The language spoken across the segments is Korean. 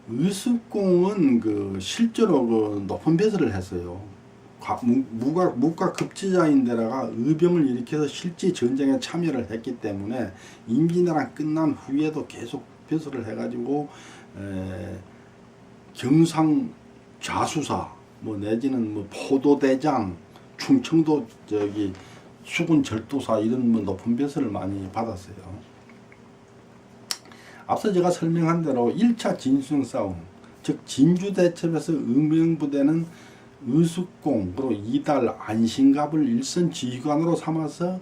의숙공은 그 실제로 그 높은 배설을 했어요. 무가 급지자인데다가 의병을 일으켜서 실제 전쟁에 참여를 했기 때문에 임진왜란 끝난 후에도 계속 배설을 해가지고 경상 좌수사 뭐 내지는 뭐 포도대장, 충청도 저기 수군 절도사 이런 뭐 높은 배설을 많이 받았어요. 앞서 제가 설명한 대로 1차 진수령 싸움, 즉 진주대첩에서 의명부대는 의숙공 그리고 이달 안신갑을 일선 지휘관으로 삼아서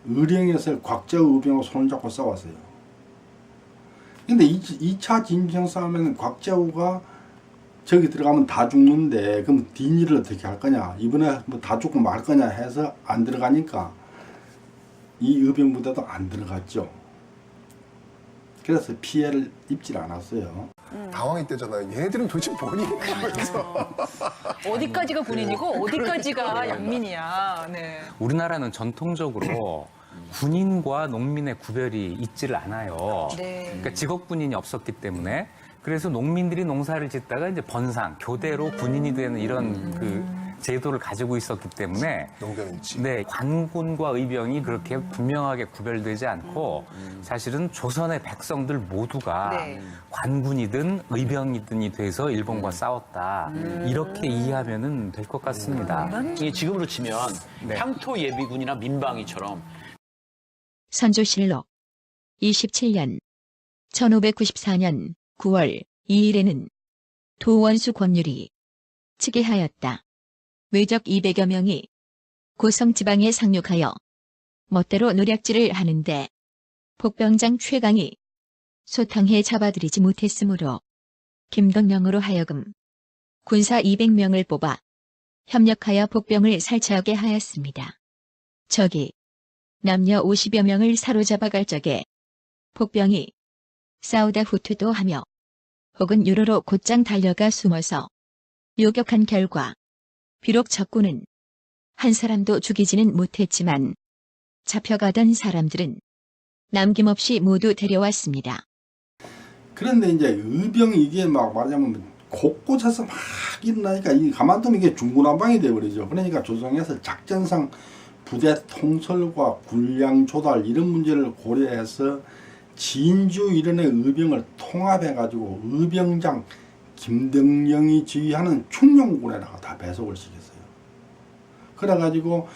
의령에서 곽자우 의병하고 손을 잡고 싸웠어요. 근데 2차 진주령 싸움에는 곽자우가 저기 들어가면 다 죽는데 그럼 뒷일을 어떻게 할 거냐, 이번에 뭐 다 죽고 말 거냐 해서 안 들어가니까 이 의병부대도 안 들어갔죠. 그래서 피해를 입질 않았어요. 당황했대잖아요. 얘네들은 도대체 뭐니? 그러면서. 어디까지가 군인이고 어디까지가 양민이야. 네. 우리나라는 전통적으로 군인과 농민의 구별이 있지를 않아요. 네. 그러니까 직업 군인이 없었기 때문에 그래서 농민들이 농사를 짓다가 이제 번상, 교대로 군인이 되는 이런 그 제도를 가지고 있었기 때문에 농경일치. 네, 관군과 의병이 그렇게 분명하게 구별되지 않고 사실은 조선의 백성들 모두가 네. 관군이든 의병이든이 돼서 일본과 싸웠다. 이렇게 이해하면 될 것 같습니다. 이게 지금으로 치면 네. 향토 예비군이나 민방위처럼 선조실록 27년 1594년 9월 2일에는 도원수 권율이 즉위하였다. 외적 200여 명이 고성 지방에 상륙하여 멋대로 노략질을 하는데 복병장 최강이 소탕해 잡아들이지 못했으므로 김덕령으로 하여금 군사 200명을 뽑아 협력하여 복병을 살처하게 하였습니다. 적이 남녀 50여 명을 사로잡아 갈 적에 복병이 싸우다 후퇴도 하며 혹은 유로로 곧장 달려가 숨어서 요격한 결과 비록 적군은 한 사람도 죽이지는 못했지만 잡혀가던 사람들은 남김없이 모두 데려왔습니다. 그런데 이제 의병이 이게 막 말하자면 곳곳에서 막 일어나니까 이 가만두면 이게 중구난방이 돼버리죠. 그러니까 조정에서 작전상 부대 통솔과 군량 조달 이런 문제를 고려해서 진주 이런의 의병을 통합해가지고 의병장 김덕령이 지휘하는 충녕군에다가 다 배속을 시켰어요. 그래가지고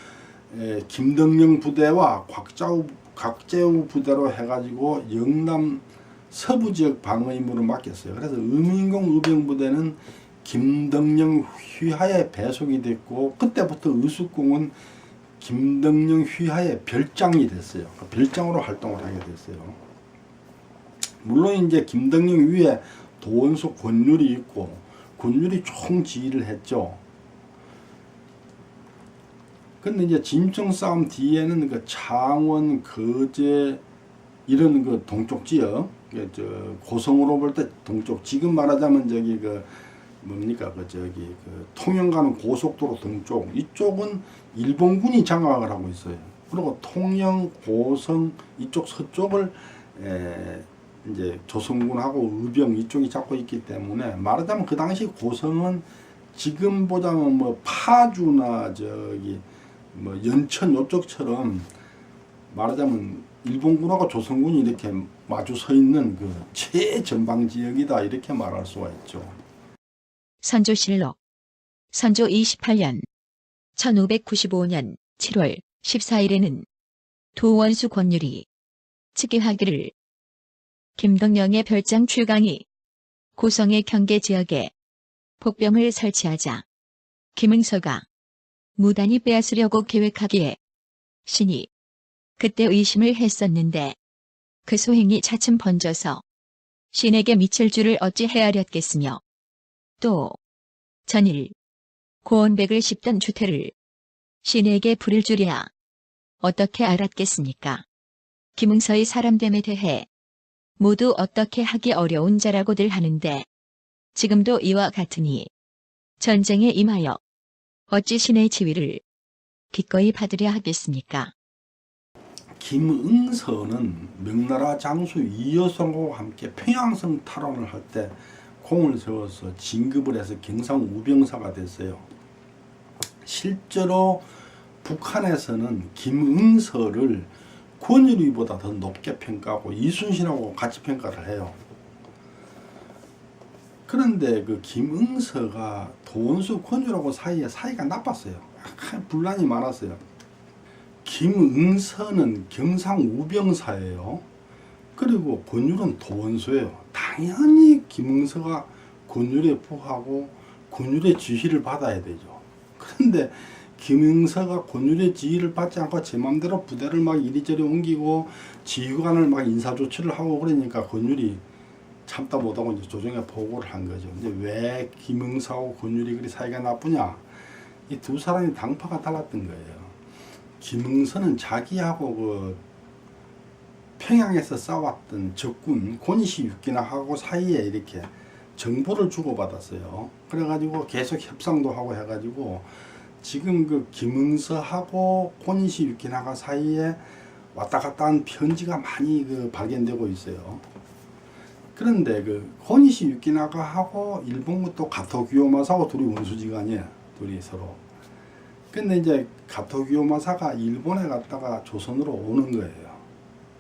김덕령 부대와 곽재우 부대로 해가지고 영남 서부 지역 방어 임무를 맡겼어요. 그래서 의민공 의병부대는 김덕령 휘하에 배속이 됐고 그때부터 의숙공은 김덕령 휘하에 별장이 됐어요. 별장으로 활동을 하게 됐어요. 물론 이제 김덕령 위에 도원수 권율이 있고 권율이 총지휘를 했죠. 근데 이제 진청 싸움 뒤에는 그 창원, 거제 이런 그 동쪽 지역, 저 고성으로 볼 때 동쪽, 지금 말하자면 저기 그 뭡니까 그 저기 그 통영 가는 고속도로 동쪽, 이쪽은 일본군이 장악을 하고 있어요. 그리고 통영, 고성 이쪽 서쪽을 이제 조선군하고 의병 이쪽이 잡고 있기 때문에 말하자면 그 당시 고성은 지금보다는 뭐 파주나 저기 뭐 연천 요쪽처럼 말하자면 일본군하고 조선군이 이렇게 마주 서 있는 그 최전방 지역이다 이렇게 말할 수가 있죠. 선조실록 선조 28년 1595년 7월 14일에는 도원수 권율이 즉위하기를 김덕령의 별장 최강이 고성의 경계 지역에 복병을 설치하자 김응서가 무단히 빼앗으려고 계획하기에 신이 그때 의심을 했었는데 그 소행이 차츰 번져서 신에게 미칠 줄을 어찌 헤아렸겠으며 또 전일 고원백을 씹던 주태를 신에게 부릴 줄이야 어떻게 알았겠습니까? 김응서의 사람됨에 대해 모두 어떻게 하기 어려운 자라고들 하는데 지금도 이와 같으니 전쟁에 임하여 어찌 신의 지위를 기꺼이 받으려 하겠습니까? 김응서는 명나라 장수 이여성과 함께 평양성 탈환을 할 때 공을 세워서 진급을 해서 경상우병사가 됐어요. 실제로 북한에서는 김응서를 권율위보다 더 높게 평가하고 이순신하고 같이 평가를 해요. 그런데 그 김응서가 도원수 권율하고 사이가 나빴어요. 분란이 많았어요. 김응서는 경상우병사예요. 그리고 권율은 도원수예요. 당연히 김응서가 권율에 부하고 권율의 지휘를 받아야 되죠. 그런데 김응서가 권율의 지휘를 받지 않고 제 맘대로 부대를 막 이리저리 옮기고 지휘관을 막 인사조치를 하고 그러니까 권율이 참다 못하고 이제 조정에 보고를 한 거죠. 이제 왜 김응서하고 권율이 그리 사이가 나쁘냐? 이 두 사람이 당파가 달랐던 거예요. 김응서는 자기하고 그 평양에서 싸웠던 적군 고니시 육기나하고 사이에 이렇게 정보를 주고받았어요. 그래가지고 계속 협상도 하고 해가지고 지금 그 김응서하고 고니시 육기나가 사이에 왔다 갔다 한 편지가 많이 그 발견되고 있어요. 그런데 그 고니시 유키나가하고 일본군 또 가토 기요마사하고 둘이 원수지간이에요. 둘이 서로. 근데 이제 가토 기요마사가 일본에 갔다가 조선으로 오는 거예요.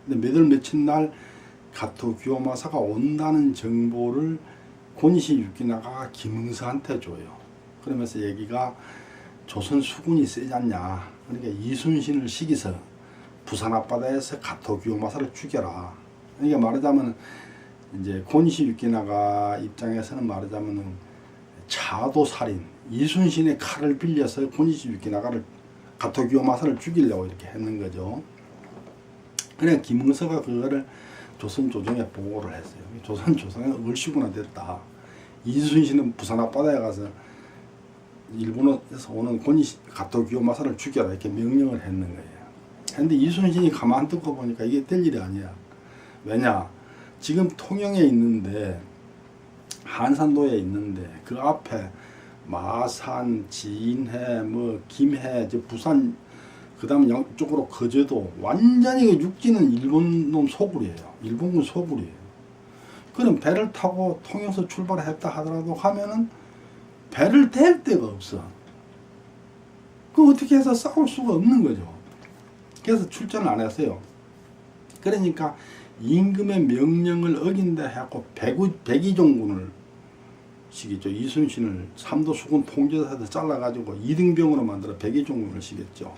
근데 몇월 며칠 날 가토 기요마사가 온다는 정보를 고니시 유키나가가 김응서한테 줘요. 그러면서 얘기가 조선 수군이 세지 않냐. 그러니까 이순신을 시기서 부산 앞바다에서 가토 기요마사를 죽여라. 그러니까 말하자면 이제 고니시 유키나가 입장에서는 말하자면은 차도살인 이순신의 칼을 빌려서 고니시 유키나가를 가토 기요마사를 죽이려고 이렇게 했는 거죠. 그래 김응서가 그거를 조선 조정에 보고를 했어요. 조선 조정에 얼씨구나 됐다. 이순신은 부산 앞바다에 가서 일본에서 오는 고니시 가토 기요마사를 죽여라 이렇게 명령을 했는 거예요. 근데 이순신이 가만 듣고 보니까 이게 될 일이 아니야. 왜냐? 지금 통영에 있는데 한산도에 있는데 그 앞에 마산, 진해, 뭐 김해, 이제 부산 그다음에 양쪽으로 거제도 완전히 그 육지는 일본 놈 소굴이에요. 일본군 소굴이에요. 그럼 배를 타고 통영에서 출발했다 하더라도 하면은 배를 댈 데가 없어. 그 어떻게 해서 싸울 수가 없는 거죠. 그래서 출전을 안 했어요. 그러니까 임금의 명령을 어긴다 해갖고 백의종군을 시켰죠. 이순신을 삼도 수군 통제사한테 잘라가지고 이등병으로 만들어 백의종군을 시켰죠.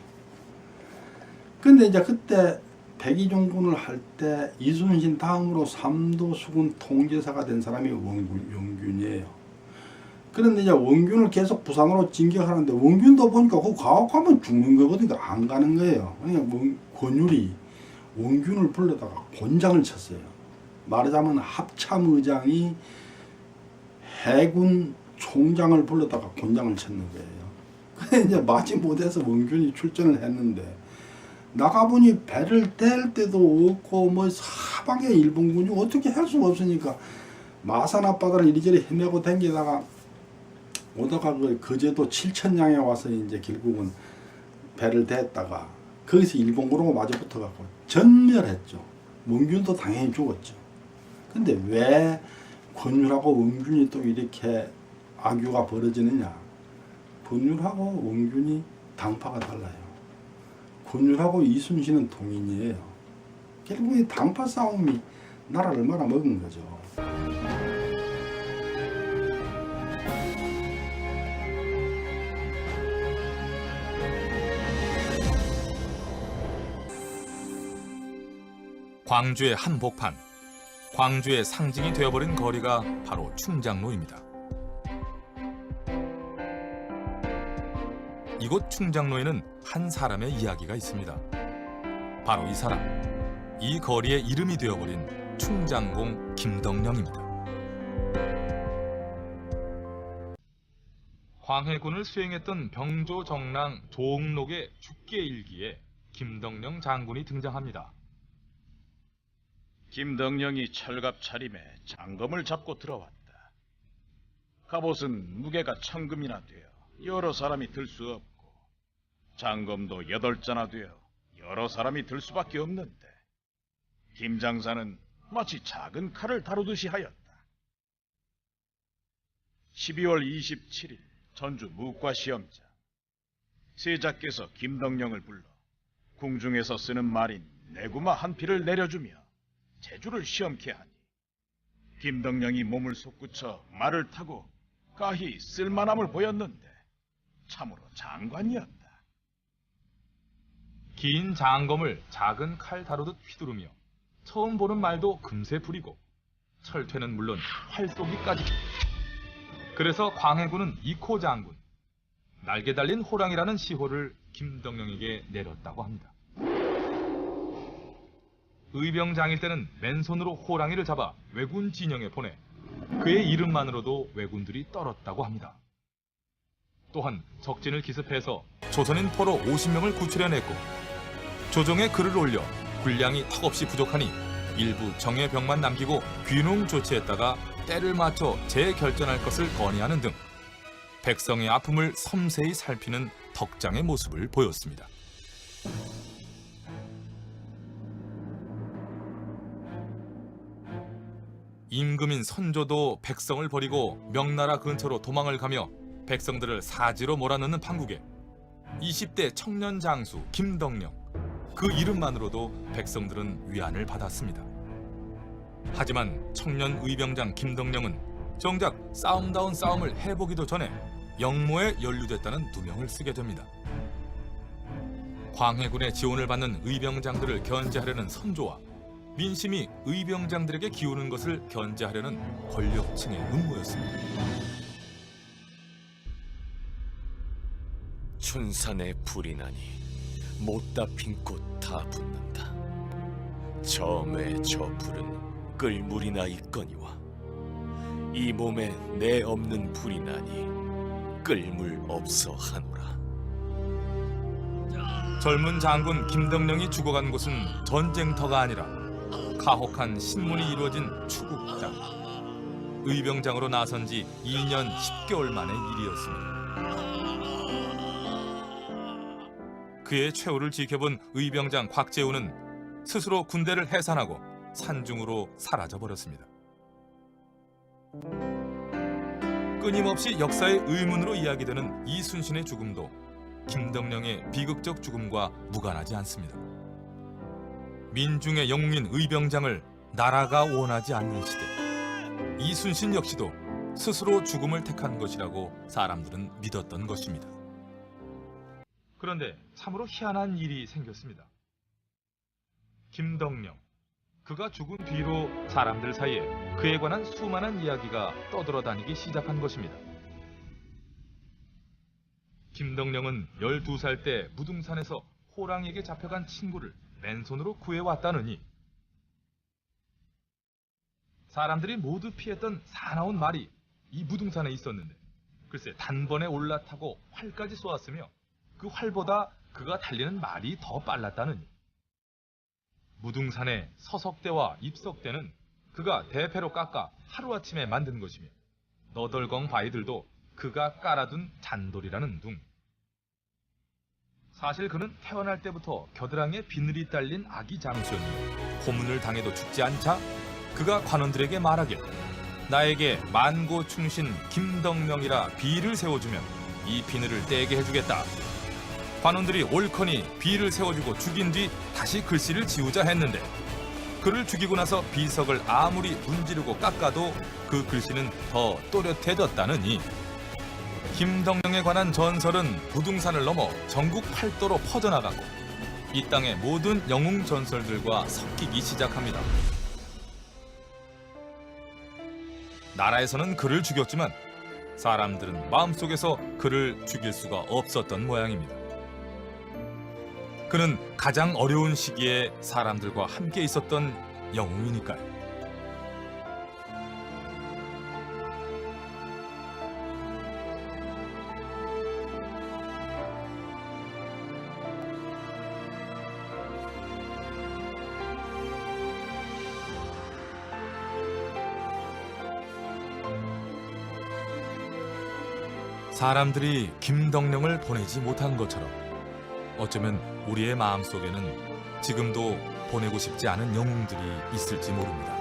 근데 이제 그때 백의종군을 할 때 이순신 다음으로 삼도 수군 통제사가 된 사람이 원균이에요. 그런데 이제 원균을 계속 부산으로 진격하는데 원균도 보니까 그 가옥하면 죽는 거거든요. 안 가는 거예요. 그러니까 권율이 원균을 불러다가 곤장을 쳤어요. 말하자면 합참의장이 해군 총장을 불러다가 곤장을 쳤는 거예요. 그래 이제 마지 못해서 원균이 출전을 했는데 나가보니 배를 뗄 데도 없고 뭐 사방에 일본군이 어떻게 할 수가 없으니까 마산 앞바다를 이리저리 헤매고 댕기다가 오다가 그 거제도 칠천량에 와서 이제 결국은 배를 댔다가 거기서 일본군하고 마주 붙어갖고 전멸했죠. 원균도 당연히 죽었죠. 근데 왜 권율하고 원균이 또 이렇게 악유가 벌어지느냐? 권율하고 원균이 당파가 달라요. 권율하고 이순신은 동인이에요. 결국 이 당파 싸움이 나라를 말아먹은 거죠. 광주의 한복판, 광주의 상징이 되어버린 거리가 바로 충장로입니다. 이곳 충장로에는 한 사람의 이야기가 있습니다. 바로 이 사람, 이 거리의 이름이 되어버린 충장공 김덕령입니다. 광해군을 수행했던 병조 정랑 조옥록의 죽계일기에 김덕령 장군이 등장합니다. 김덕령이 철갑 차림에 장검을 잡고 들어왔다. 갑옷은 무게가 1000금이나 되어 여러 사람이 들 수 없고 장검도 8자나 되어 여러 사람이 들 수밖에 없는데 김장사는 마치 작은 칼을 다루듯이 하였다. 12월 27일 전주 무과 시험자 세자께서 김덕령을 불러 궁중에서 쓰는 말인 내구마 한 피를 내려주며 제주를 시험케 하니 김덕령이 몸을 솟구쳐 말을 타고 가히 쓸만함을 보였는데 참으로 장관이었다. 긴 장검을 작은 칼 다루듯 휘두르며 처음 보는 말도 금세 부리고 철퇴는 물론 활쏘기까지. 그래서 광해군은 이코 장군, 날개 달린 호랑이라는 시호를 김덕령에게 내렸다고 합니다. 의병장일 때는 맨손으로 호랑이를 잡아 왜군 진영에 보내 그의 이름만으로도 왜군들이 떨었다고 합니다. 또한 적진을 기습해서 조선인 포로 50명을 구출해냈고 조정에 글을 올려 군량이 턱없이 부족하니 일부 정예병만 남기고 귀농 조치했다가 때를 맞춰 재결전할 것을 건의하는 등 백성의 아픔을 섬세히 살피는 덕장의 모습을 보였습니다. 임금인 선조도 백성을 버리고 명나라 근처로 도망을 가며 백성들을 사지로 몰아넣는 판국에 20대 청년 장수 김덕령, 그 이름만으로도 백성들은 위안을 받았습니다. 하지만 청년 의병장 김덕령은 정작 싸움다운 싸움을 해보기도 전에 영모에 연루됐다는 누명을 쓰게 됩니다. 광해군의 지원을 받는 의병장들을 견제하려는 선조와 민심이 의병장들에게 기우는 것을 견제하려는 권력층의 음모였습니다. 춘산에 불이 나니 못다 핀 꽃 다 붙는다. 점에 저 불은 끌 물이나 있거니와 이 몸에 내 없는 불이 나니 끌 물 없어 하노라. 젊은 장군 김덕령이 죽어간 곳은 전쟁터가 아니라 가혹한 신문이 이루어진 추국 땅. 의병장으로 나선 지 2년 10개월 만의 일이었습니다. 그의 최후를 지켜본 의병장 곽재우는 스스로 군대를 해산하고 산중으로 사라져버렸습니다. 끊임없이 역사의 의문으로 이야기되는 이순신의 죽음도 김덕령의 비극적 죽음과 무관하지 않습니다. 민중의 영웅인 의병장을 나라가 원하지 않는 시대, 이순신 역시도 스스로 죽음을 택한 것이라고 사람들은 믿었던 것입니다. 그런데 참으로 희한한 일이 생겼습니다. 김덕령, 그가 죽은 뒤로 사람들 사이에 그에 관한 수많은 이야기가 떠돌아다니기 시작한 것입니다. 김덕령은 12살 때 무등산에서 호랑이에게 잡혀간 친구를 맨손으로 구해왔다느니 사람들이 모두 피했던 사나운 말이 이 무등산에 있었는데 글쎄 단번에 올라타고 활까지 쏘았으며 그 활보다 그가 달리는 말이 더 빨랐다느니 무등산의 서석대와 입석대는 그가 대패로 깎아 하루아침에 만든 것이며 너덜건 바위들도 그가 깔아둔 잔돌이라는 둥. 사실 그는 태어날 때부터 겨드랑이에 비늘이 딸린 아기 장수였으며 고문을 당해도 죽지 않자 그가 관원들에게 말하길 나에게 만고충신 김덕령이라 비를 세워주면 이 비늘을 떼게 해주겠다. 관원들이 옳거니 비를 세워주고 죽인 뒤 다시 글씨를 지우자 했는데 그를 죽이고 나서 비석을 아무리 문지르고 깎아도 그 글씨는 더 또렷해졌다느니 김덕령에 관한 전설은 부등산을 넘어 전국 팔도로 퍼져나가고 이 땅의 모든 영웅 전설들과 섞이기 시작합니다. 나라에서는 그를 죽였지만 사람들은 마음속에서 그를 죽일 수가 없었던 모양입니다. 그는 가장 어려운 시기에 사람들과 함께 있었던 영웅이니까요. 사람들이 김덕령을 보내지 못한 것처럼 어쩌면 우리의 마음속에는 지금도 보내고 싶지 않은 영웅들이 있을지 모릅니다.